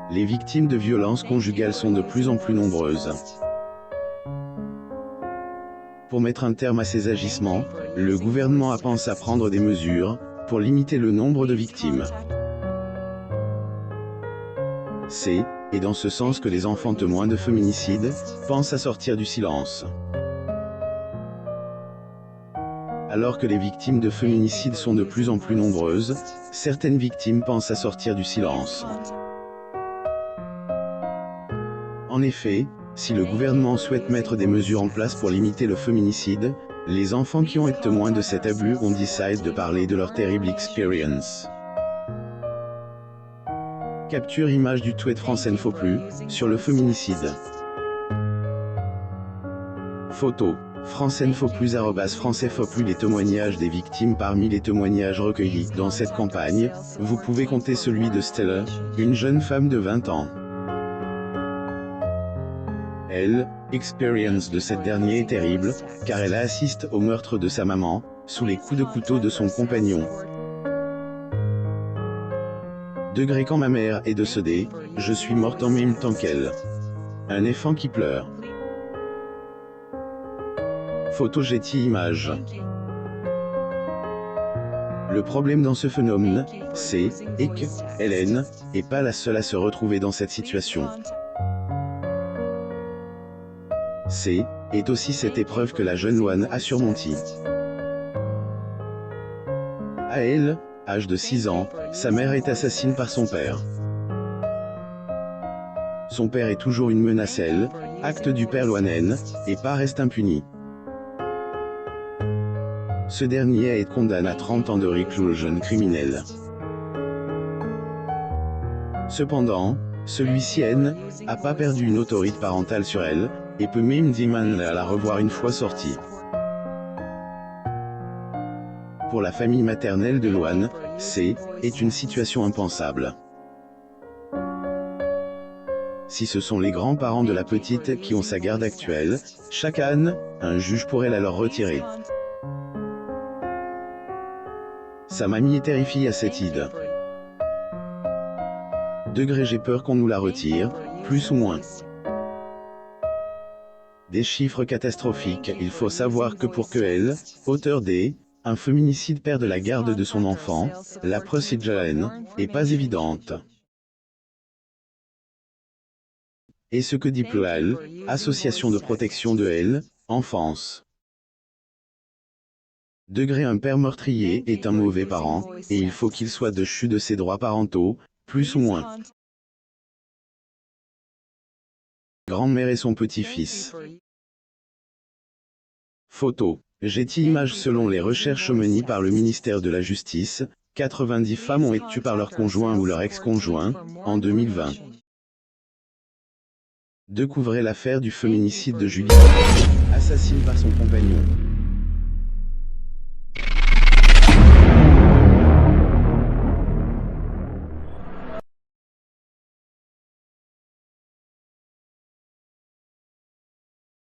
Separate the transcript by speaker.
Speaker 1: Les victimes de violences conjugales sont de plus en plus nombreuses. Pour mettre un terme à ces agissements, le gouvernement a pensé à prendre des mesures pour limiter le nombre de victimes. C'est dans ce sens que les enfants témoins de féminicides pensent à sortir du silence. Alors que les victimes de féminicide sont de plus en plus nombreuses, certaines victimes pensent à sortir du silence. En effet, si le gouvernement souhaite mettre des mesures en place pour limiter le féminicide, les enfants qui ont été témoins de cet abus ont décidé de parler de leur terrible expérience. Capture image du tweet France Info Plus sur le féminicide. Photo France Info Plus @France Info Plus. Les témoignages des victimes. Parmi les témoignages recueillis dans cette campagne, vous pouvez compter celui de Stella, une jeune femme de 20 ans. L'expérience de cette dernière est terrible, car elle assiste au meurtre de sa maman, sous les coups de couteau de son compagnon. Quand ma mère est décédée, je suis morte en même temps qu'elle. Un enfant qui pleure. Photo Getty Images. Le problème dans ce phénomène, c'est que Hélène n'est pas la seule à se retrouver dans cette situation. C'est aussi cette épreuve que la jeune Loane a surmontée. À elle, âge de 6 ans, sa mère est assassinée par son père. Son père est toujours une menace. Acte du père Loanen, et pas reste impuni. Ce dernier a été condamné à 30 ans de réclusion criminelle. Cependant, celui-ci n'a pas perdu une autorité parentale sur elle, et peut même demander à la revoir une fois sortie. Pour la famille maternelle de Loane, c'est une situation impensable. Si ce sont les grands-parents de la petite qui ont sa garde actuelle, chaque année, un juge pourrait la leur retirer. Sa mamie est terrifiée à cette idée. J'ai peur qu'on nous la retire, plus ou moins. Des chiffres catastrophiques. Il faut savoir que pour que auteur un féminicide perde la garde de son enfant, la procédure n'est pas évidente. Et ce que dit PLOAL, Association de protection de l'enfance. Un père meurtrier est un mauvais parent, et il faut qu'il soit déchu de ses droits parentaux, plus ou moins. Grand-mère et son petit-fils. Photo Getty Images. Selon les recherches menées par le ministère de la Justice, 90 femmes ont été tuées par leur conjoint ou leur ex-conjoint, en 2020. Découvrez l'affaire du féminicide de Julie, assassinée par son compagnon.